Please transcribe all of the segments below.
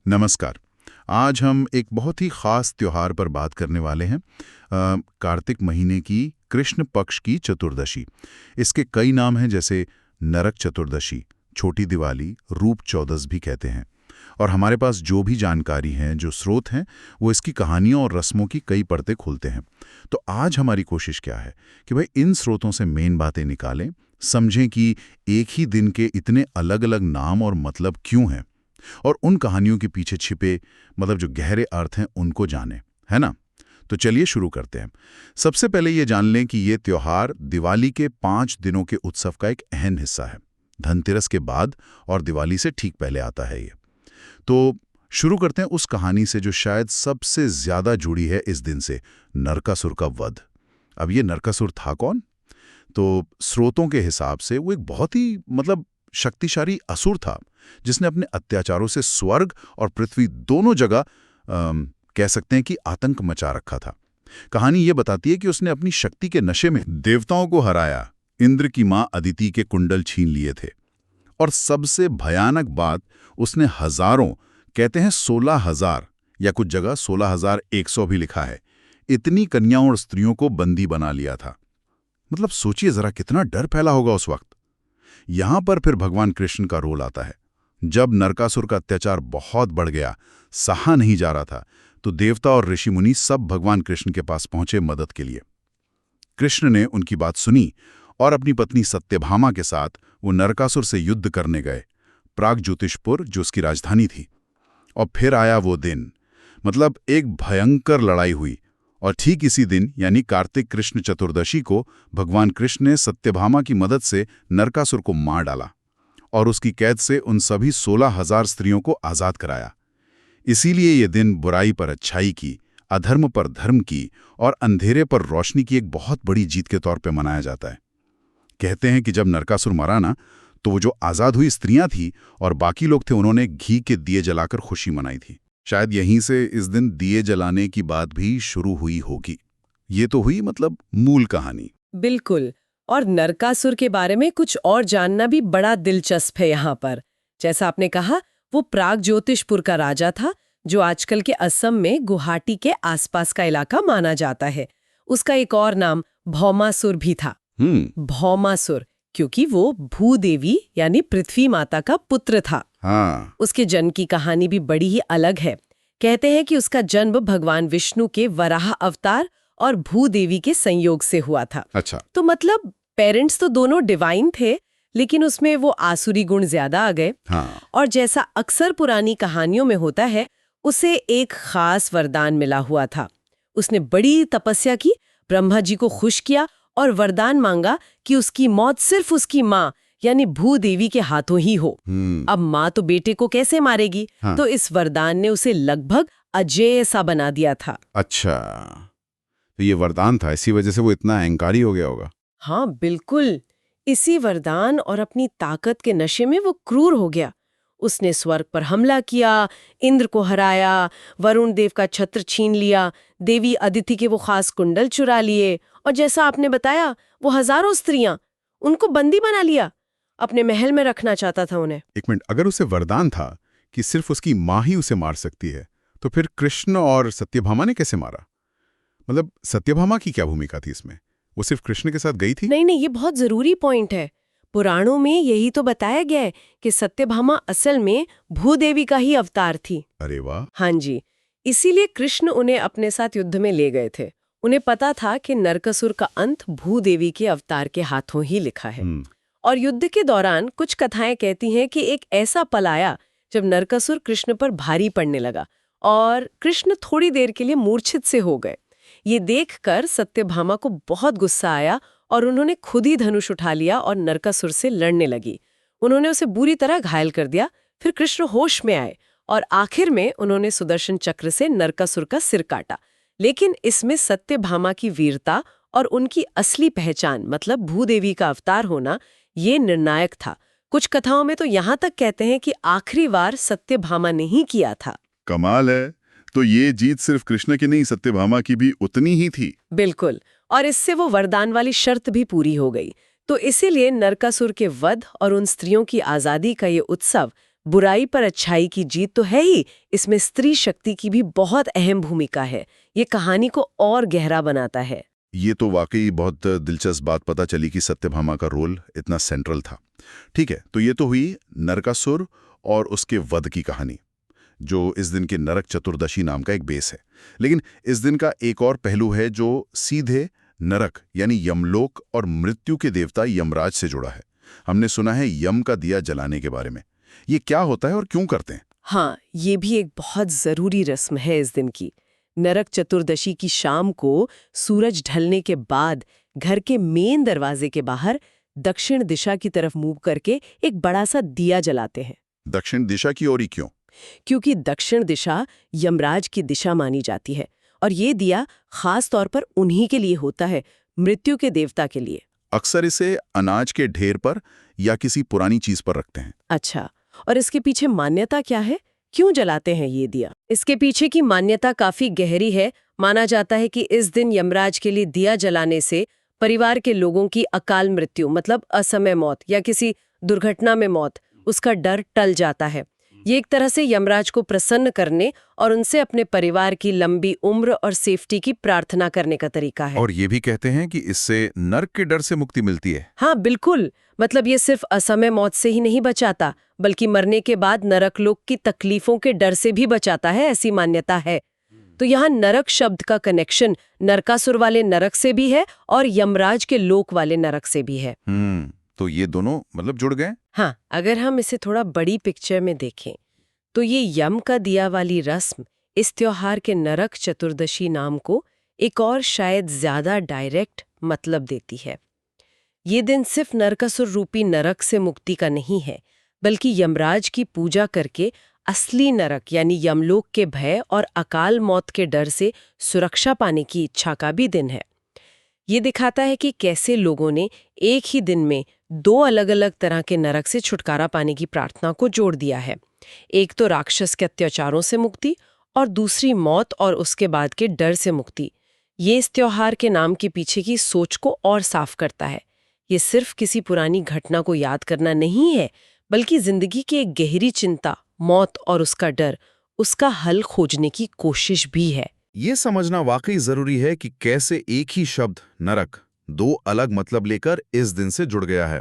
नमस्कार। आज हम एक बहुत ही खास त्योहार पर बात करने वाले हैं। कार्तिक महीने की कृष्ण पक्ष की चतुर्दशी। इसके कई नाम हैं, जैसे नरक चतुर्दशी, छोटी दिवाली, रूप चौदस भी कहते हैं। और हमारे पास जो भी जानकारी है, जो स्रोत हैं, वो इसकी कहानियों और रस्मों की कई परतें खोलते हैं। तो आज हमारी कोशिश क्या है कि भाई इन स्रोतों से मेन बातें निकालें, समझें कि एक ही दिन के इतने अलग अलग नाम और मतलब क्यों हैं, और उन कहानियों के पीछे छिपे मतलब जो गहरे अर्थ हैं उनको जानें, है ना। तो चलिए शुरू करते हैं। सबसे पहले ये जान लें कि ये त्योहार दिवाली के 5 दिनों के उत्सव का एक अहम हिस्सा है। धनतेरस के बाद और दिवाली से ठीक पहले आता है ये। तो शुरू करते हैं उस कहानी से जो शायद सबसे ज्यादा जुड़ी है इस दिन से, नरकासुर का वध। अब ये नरकासुर था कौन? तो स्रोतों के हिसाब से वो एक बहुत ही शक्तिशाली असुर था, जिसने अपने अत्याचारों से स्वर्ग और पृथ्वी दोनों जगह कह सकते हैं कि आतंक मचा रखा था। कहानी ये बताती है कि उसने अपनी शक्ति के नशे में देवताओं को हराया, इंद्र की मां अदिति के कुंडल छीन लिए थे, और सबसे भयानक बात, उसने हजारों, कहते हैं 16,000 या कुछ जगह 16,100 भी लिखा है, इतनी कन्याओं और स्त्रियों को बंदी बना लिया था। मतलब सोचिए जरा कितना डर फैला होगा उस वक्त। यहां पर फिर भगवान कृष्ण का रोल आता है। जब नरकासुर का अत्याचार बहुत बढ़ गया, सहा नहीं जा रहा था, तो देवता और ऋषि मुनि सब भगवान कृष्ण के पास पहुंचे मदद के लिए। कृष्ण ने उनकी बात सुनी और अपनी पत्नी सत्यभामा के साथ वो नरकासुर से युद्ध करने गए, प्रागज्योतिषपुर जो उसकी राजधानी थी। और फिर आया वो दिन, मतलब एक भयंकर लड़ाई हुई। और ठीक इसी दिन यानी कार्तिक कृष्ण चतुर्दशी को भगवान कृष्ण ने सत्यभामा की मदद से नरकासुर को मार डाला और उसकी कैद से उन सभी 16,000 स्त्रियों को आजाद कराया। इसीलिए ये दिन बुराई पर अच्छाई की, अधर्म पर धर्म की और अंधेरे पर रोशनी की एक बहुत बड़ी जीत के तौर पे मनाया जाता है। कहते हैं कि जब नरकासुर मरा ना, तो वो जो आजाद हुई स्त्रियां थी और बाकी लोग थे, उन्होंने घी के दिए जलाकर खुशी मनाई थी। शायद यहीं से इस दिन दिए जलाने की बात भी शुरू हुई होगी। ये तो हुई मूल कहानी। बिल्कुल। और नरकासुर के बारे में कुछ और जानना भी बड़ा दिलचस्प है यहाँ पर। जैसा आपने कहा, वो प्रागज्योतिषपुर का राजा था, जो आजकल के असम में गुवाहाटी के आसपास का इलाका माना जाता है। उसका एक और नाम भौमासुर भी था। भौमासुर, क्योंकि वो भूदेवी यानी पृथ्वी माता का पुत्र था। हाँ। उसके जन्म की कहानी भी बड़ी ही अलग है। कहते हैं कि उसका जन्म भगवान विष्णु के वराह अवतार और भूदेवी के संयोग से हुआ था। अच्छा। तो पेरेंट्स तो दोनों डिवाइन थे, लेकिन उसमें वो आसुरी गुण ज्यादा आ गए। हाँ। और जैसा अक्सर पुरानी कहानियों में होता है, उसे एक खास वरदान मिला हुआ था। उसने बड़ी तपस्या की, ब्रह्मा जी को खुश किया और वरदान मांगा कि उसकी मौत सिर्फ उसकी माँ यानी भूदेवी के हाथों ही हो। अब माँ तो बेटे को कैसे मारेगी? हाँ। तो इस वरदान ने उसे लगभग अजेय सा बना दिया था। अच्छा, तो ये वरदान था, इसी वजह से वो इतना अहंकारी हो गया होगा। हाँ बिल्कुल, इसी वरदान और अपनी ताकत के नशे में वो क्रूर हो गया। उसने स्वर्ग पर हमला किया, इंद्र को हराया, वरुण देव का छत्र छीन लिया, देवी अदिति के वो खास कुंडल चुरा लिए, और जैसा आपने बताया, वो हजारों स्त्रियां, उनको बंदी बना लिया, अपने महल में रखना चाहता था उन्हें। एक मिनट, अगर उसे वरदान था कि सिर्फ उसकी माँ ही उसे मार सकती है, तो फिर कृष्ण और सत्यभामा ने कैसे मारा? सत्यभामा की क्या भूमिका थी इसमें? वो सिर्फ कृष्ण के साथ गई थी? नहीं, ये बहुत जरूरी पॉइंट है। पुराणों में यही तो बताया गया है कि सत्यभामा असल में भूदेवी का ही अवतार थी। अरे वाह। हाँ जी, इसीलिए कृष्ण उन्हें अपने साथ युद्ध में ले गए थे। उन्हें पता था कि नरकासुर का अंत भूदेवी के अवतार के हाथों ही लिखा है। और युद्ध के दौरान कुछ कथाएं कहती हैं कि एक ऐसा पल आया जब नरकासुर कृष्ण पर भारी पड़ने लगा और कृष्ण थोड़ी देर के लिए मूर्छित से हो गए। ये देखकर सत्यभामा को बहुत गुस्सा आया और उन्होंने खुद ही धनुष उठा लिया और नरकासुर से लड़ने लगी। उन्होंने उसे बुरी तरह घायल कर दिया। फिर कृष्ण होश में आए और आखिर में उन्होंने सुदर्शन चक्र से नरकासुर का सिर काटा। लेकिन इसमें सत्यभामा की वीरता और उनकी असली पहचान भूदेवी का अवतार होना, ये निर्णायक था। कुछ कथाओं में तो यहाँ तक कहते हैं कि आखिरी वार सत्यभामा ने ही किया था। कमाल है। तो ये जीत सिर्फ कृष्ण की नहीं, सत्यभामा की भी उतनी ही थी। बिल्कुल, और इससे वो वरदान वाली शर्त भी पूरी हो गई। तो इसीलिए नरकासुर के वध और उन स्त्रियों की आजादी का ये उत्सव बुराई पर अच्छाई की जीत तो है ही, इसमें स्त्री शक्ति की भी बहुत अहम भूमिका है। ये कहानी को और गहरा बनाता है। ये तो वाकई बहुत दिलचस्प बात पता चली कि सत्यभामा का रोल इतना सेंट्रल था। ठीक है, तो ये तो हुई नरकासुर और उसके वध की कहानी, जो इस दिन के नरक चतुर्दशी नाम का एक बेस है। लेकिन इस दिन का एक और पहलू है जो सीधे नरक यानी यमलोक और मृत्यु के देवता यमराज से जुड़ा है। हमने सुना है यम का दिया जलाने के बारे में। ये क्या होता है और क्यों करते हैं? हाँ, ये भी एक बहुत जरूरी रस्म है इस दिन की। नरक चतुर्दशी की शाम को सूरज ढलने के बाद घर के मेन दरवाजे के बाहर दक्षिण दिशा की तरफ मूव करके एक बड़ा सा दिया जलाते हैं। दक्षिण दिशा की ओर ही क्यों? क्योंकि दक्षिण दिशा यमराज की दिशा मानी जाती है और ये दिया खास तौर पर उन्हीं के लिए होता है, मृत्यु के देवता के लिए। अक्सर इसे अनाज के ढेर पर या किसी पुरानी चीज पर रखते हैं। अच्छा, और इसके पीछे मान्यता क्या है? क्यों जलाते हैं ये दिया? इसके पीछे की मान्यता काफी गहरी है। माना जाता है कि इस दिन यमराज के लिए दिया जलाने से परिवार के लोगों की अकाल मृत्यु मतलब असमय मौत या किसी दुर्घटना में मौत, उसका डर टल जाता है। ये एक तरह से यमराज को प्रसन्न करने और उनसे अपने परिवार की लंबी उम्र और सेफ्टी की प्रार्थना करने का तरीका है। और ये भी कहते हैं कि इससे नर्क के डर से मुक्ति मिलती है। हाँ बिल्कुल, मतलब ये सिर्फ असमय मौत से ही नहीं बचाता, बल्कि मरने के बाद नरक लोक की तकलीफों के डर से भी बचाता है, ऐसी मान्यता है। तो यहाँ नरक शब्द का कनेक्शन नरकासुर वाले नरक से भी है और यमराज के लोक वाले नरक से भी है। तो ये दोनों मतलब जुड़ गए। हाँ, अगर हम इसे थोड़ा बड़ी पिक्चर में देखें तो ये यम का दिया वाली रस्म इस त्योहार के नरक चतुर्दशी नाम को एक और शायद ज्यादा डायरेक्ट मतलब देती है। ये दिन सिर्फ नरकासुर रूपी नरक से मुक्ति का नहीं है, बल्कि यमराज की पूजा करके असली नरक यानी यमलोक के भय और अकाल मौत के डर से सुरक्षा पाने की इच्छा का भी दिन है। ये दिखाता है कि कैसे लोगों ने एक ही दिन में दो अलग अलग तरह के नरक से छुटकारा पाने की प्रार्थना को जोड़ दिया है। एक तो राक्षस के अत्याचारों से मुक्ति और दूसरी मौत और उसके बाद के डर से मुक्ति। ये इस त्योहार के नाम के पीछे की सोच को और साफ करता है। ये सिर्फ किसी पुरानी घटना को याद करना नहीं है, बल्कि जिंदगी की एक गहरी चिंता, मौत और उसका डर, उसका हल खोजने की कोशिश भी है। ये समझना वाकई जरूरी है कि कैसे एक ही शब्द नरक दो अलग मतलब लेकर इस दिन से जुड़ गया है।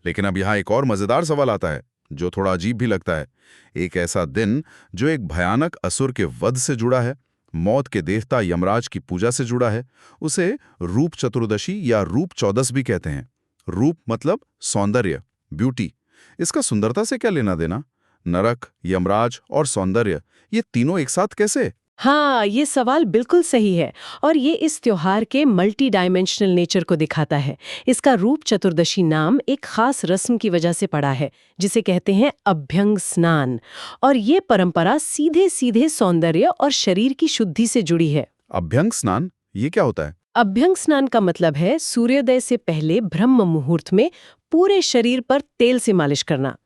लेकिन अब यहाँ एक और मजेदार सवाल आता है जो थोड़ा अजीब भी लगता है। एक ऐसा दिन जो एक भयानक असुर के वध से जुड़ा है, मौत के देवता यमराज की पूजा से जुड़ा है, उसे रूप चतुर्दशी या रूप चौदस भी कहते हैं। रूप मतलब सौंदर्य, ब्यूटी। इसका सुंदरता से क्या लेना देना? नरक, यमराज और सौंदर्य, ये तीनों एक साथ कैसे? हाँ, ये सवाल बिल्कुल सही है और ये इस त्योहार के मल्टी डायमेंशनल नेचर को दिखाता है। इसका रूप चतुर्दशी नाम एक खास रस्म की वजह से पड़ा है, जिसे कहते हैं अभ्यंग स्नान, और ये परंपरा सीधे सीधे सौंदर्य और शरीर की शुद्धि से जुड़ी है। अभ्यंग स्नान, ये क्या होता है? अभ्यंग स्नान का मतलब है सूर्योदय से पहले ब्रह्म मुहूर्त में पूरे शरीर पर तेल से मालिश करना।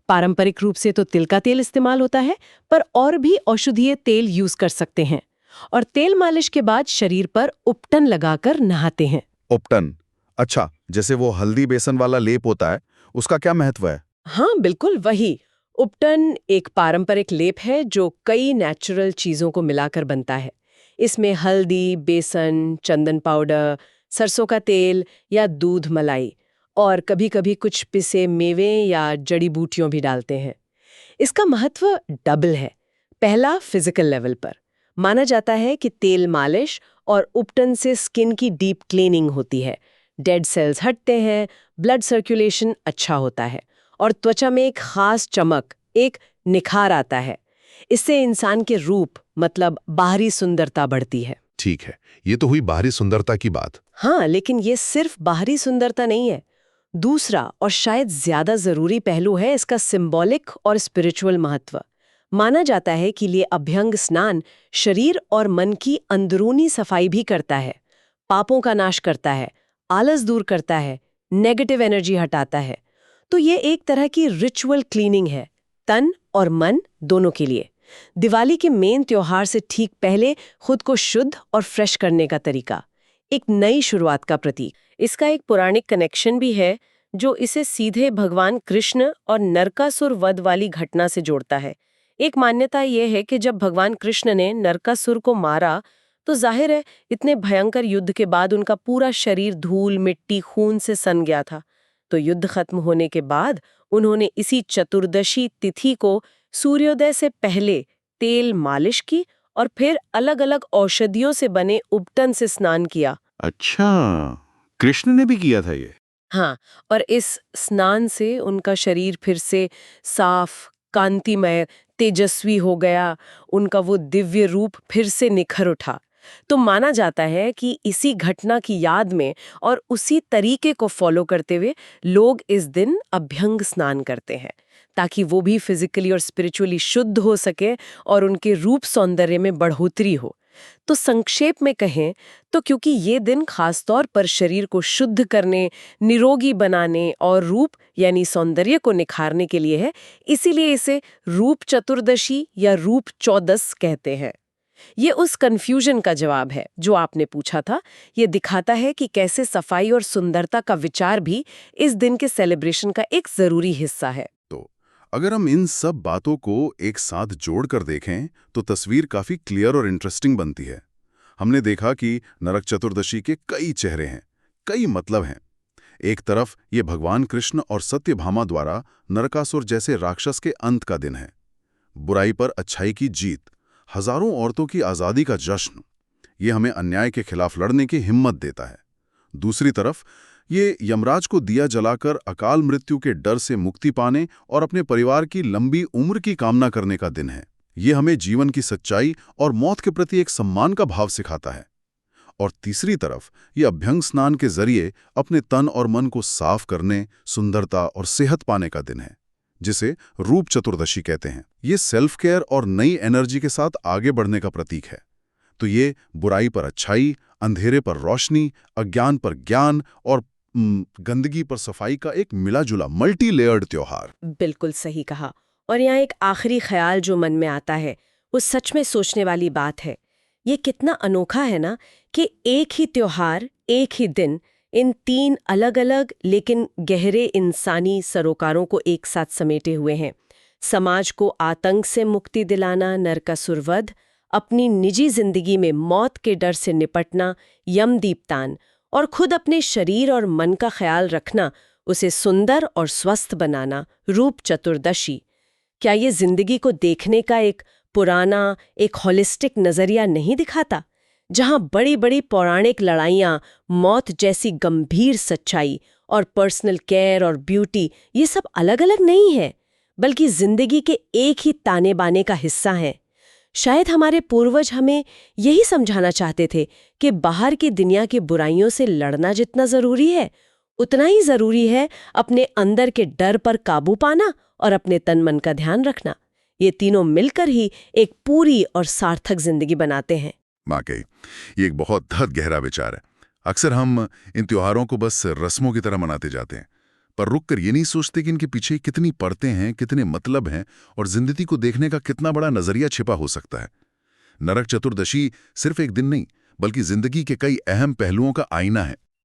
पारंपरिक रूप से तो तिल का तेल इस्तेमाल होता है, पर और भी औषधीय तेल यूज कर सकते हैं। और तेल मालिश के बाद शरीर पर उपटन लगाकर नहाते हैं। उपटन, अच्छा, जैसे वो हल्दी बेसन वाला लेप होता है, उसका क्या महत्व है? हाँ बिल्कुल वही। उपटन एक पारंपरिक लेप है जो कई नेचुरल चीजों को मिलाकर बनता है। इसमें हल्दी, बेसन, चंदन पाउडर, सरसों का तेल या दूध मलाई और कभी-कभी कुछ पिसे मेवे या जड़ी बूटियों भी डालते हैं। इसका महत्व डबल है। पहला, फिजिकल लेवल पर माना जाता है कि तेल मालिश और उपटन से स्किन की डीप क्लीनिंग होती है, डेड सेल्स हटते हैं, ब्लड सर्कुलेशन अच्छा होता है और त्वचा में एक खास चमक, एक निखार आता है। इससे इंसान के रूप मतलब बाहरी सुंदरता बढ़ती है। ठीक है, ये तो हुई बाहरी सुंदरता की बात। हाँ, लेकिन ये सिर्फ बाहरी सुंदरता नहीं है। दूसरा और शायद ज्यादा जरूरी पहलू है इसका सिंबॉलिक और स्पिरिचुअल महत्व। माना जाता है कि ये अभ्यंग स्नान शरीर और मन की अंदरूनी सफाई भी करता है, पापों का नाश करता है, आलस दूर करता है, नेगेटिव एनर्जी हटाता है। तो ये एक तरह की रिचुअल क्लीनिंग है, तन और मन दोनों के लिए। दिवाली के मेन त्योहार से ठीक पहले खुद को शुद्ध और फ्रेश करने का तरीका, एक नई शुरुआत का प्रतीक। इसका एक पौराणिक कनेक्शन भी है। जो इसे सीधे भगवान कृष्ण और नरकासुर वध वाली घटना से जोड़ता है। एक मान्यता यह है कि जब भगवान कृष्ण ने नरकासुर को मारा तो जाहिर है इतने भयंकर युद्ध के बाद उनका पूरा शरीर धूल मिट्टी खून से सन गया था। तो युद्ध खत्म होने के बाद उन्होंने इसी चतुर्दशी तिथि को सूर्योदय से पहले तेल मालिश की और फिर अलग अलग औषधियों से बने उपटन से स्नान किया। अच्छा, कृष्ण ने भी किया था ये? हाँ, और इस स्नान से उनका शरीर फिर से साफ, कांतिमय, तेजस्वी हो गया। उनका वो दिव्य रूप फिर से निखर उठा। तो माना जाता है कि इसी घटना की याद में और उसी तरीके को फॉलो करते हुए लोग इस दिन अभ्यंग स्नान करते हैं, ताकि वो भी फिजिकली और स्पिरिचुअली शुद्ध हो सके और उनके रूप सौंदर्य में बढ़ोतरी हो। तो संक्षेप में कहें तो क्योंकि ये दिन खासतौर पर शरीर को शुद्ध करने, निरोगी बनाने और रूप यानी सौंदर्य को निखारने के लिए है, इसीलिए इसे रूप चतुर्दशी या रूप चौदस कहते हैं। ये उस कन्फ्यूजन का जवाब है जो आपने पूछा था। ये दिखाता है कि कैसे सफाई और सुंदरता का विचार भी इस दिन के सेलिब्रेशन का एक जरूरी हिस्सा है। तो अगर हम इन सब बातों को एक साथ जोड़कर देखें तो तस्वीर काफी क्लियर और इंटरेस्टिंग बनती है। हमने देखा कि नरक चतुर्दशी के कई चेहरे हैं, कई मतलब हैं। एक तरफ ये भगवान कृष्ण और सत्यभामा द्वारा नरकासुर जैसे राक्षस के अंत का दिन है, बुराई पर अच्छाई की जीत, हजारों औरतों की आज़ादी का जश्न। ये हमें अन्याय के खिलाफ लड़ने की हिम्मत देता है। दूसरी तरफ ये यमराज को दिया जलाकर अकाल मृत्यु के डर से मुक्ति पाने और अपने परिवार की लंबी उम्र की कामना करने का दिन है। ये हमें जीवन की सच्चाई और मौत के प्रति एक सम्मान का भाव सिखाता है। और तीसरी तरफ ये अभ्यंग स्नान के जरिए अपने तन और मन को साफ करने, सुंदरता और सेहत पाने का दिन है, जिसे रूप चतुर्दशी कहते हैं। ये सेल्फ केयर और नई एनर्जी के साथ आगे बढ़ने का प्रतीक है। तो ये बुराई पर अच्छाई, अंधेरे पर रोशनी, अज्ञान पर ज्ञान और गंदगी पर सफाई का एक मिला-जुला मल्टी लेयर्ड त्योहार। बिल्कुल सही कहा। और यहाँ एक आखिरी ख्याल जो मन में आता है वो सच में सोचने वाली बात है। ये कितना अनोखा है ना कि एक ही त्योहार, एक ही दिन इन तीन अलग अलग लेकिन गहरे इंसानी सरोकारों को एक साथ समेटे हुए हैं। समाज को आतंक से मुक्ति दिलाना, नरकासुर वध, अपनी निजी जिंदगी में मौत के डर से निपटना, यमदीपदान, और खुद अपने शरीर और मन का ख्याल रखना, उसे सुंदर और स्वस्थ बनाना, रूप चतुर्दशी। क्या ये जिंदगी को देखने का एक पुराना, एक होलिस्टिक नजरिया नहीं दिखाता, जहां बड़ी बड़ी पौराणिक लड़ाइयां, मौत जैसी गंभीर सच्चाई और पर्सनल केयर और ब्यूटी ये सब अलग अलग नहीं है, बल्कि जिंदगी के एक ही ताने बाने का हिस्सा हैं? शायद हमारे पूर्वज हमें यही समझाना चाहते थे कि बाहर की दुनिया की बुराइयों से लड़ना जितना जरूरी है, उतना ही जरूरी है अपने अंदर के डर पर काबू पाना और अपने तन मन का ध्यान रखना। ये तीनों मिलकर ही एक पूरी और सार्थक जिंदगी बनाते हैं। वाकई ये एक बहुत गहरा विचार है। अक्सर हम इन त्योहारों को बस रस्मों की तरह मनाते जाते हैं, पर रुककर ये नहीं सोचते कि इनके पीछे कितनी परतें हैं, कितने मतलब हैं और जिंदगी को देखने का कितना बड़ा नजरिया छिपा हो सकता है। नरक चतुर्दशी सिर्फ एक दिन नहीं, बल्कि जिंदगी के कई अहम पहलुओं का आईना है।